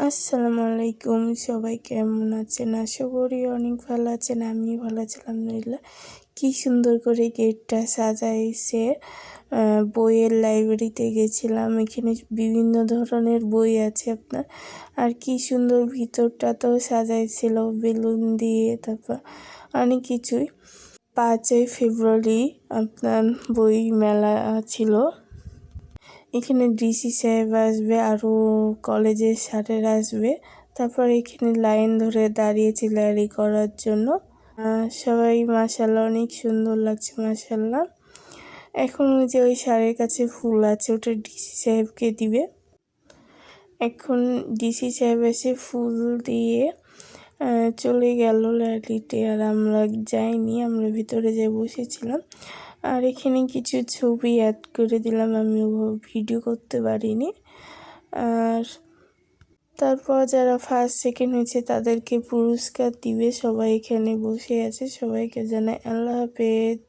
আসসালামু আলাইকুম, সবাই কেমন আছেন? আশা করি অনেক ভালো আছেন। আমি ভালো আছি আলহামদুলিল্লাহ। কি সুন্দর করে গেটটা সাজাইছে। বইয়ের লাইব্রেরিতে গেছিলাম, এখানে বিভিন্ন ধরনের বই আছে আপনার। আর কি সুন্দর ভিতরটা তো সাজাইছিল বেলুন দিয়ে, তারপর অনেক কিছুই। 5ই ফেব্রুয়ারি আপনার বই মেলা ছিল। এখানে ডিসি সাহেব আসবে, আরও কলেজের স্যারেরা আসবে। তারপর এখানে লাইন ধরে দাঁড়িয়েছি র্যালি করার জন্য। সবাই মাশাআল্লাহ অনেক সুন্দর লাগছে মাশাআল্লাহ। এখন ওই যে ওই স্যারের কাছে ফুল আছে, ওটা ডিসি সাহেবকে দিবে। এখন ডিসি সাহেব এসে ফুল দিয়ে চলে গেল র্যালিতে, আর আমরা যাইনি, আমরা ভিতরে যেয়ে বসেছিলাম। আর এখানে কিছু ছবি অ্যাড করে দিলাম, আমি ভিডিও করতে পারিনি। আর তারপর যারা ফার্স্ট সেকেন্ড হয়েছে তাদেরকে পুরস্কার দিবে। সবাই এখানে বসে আছে, সবাইকে জানাই আল্লাহ হাফেজ।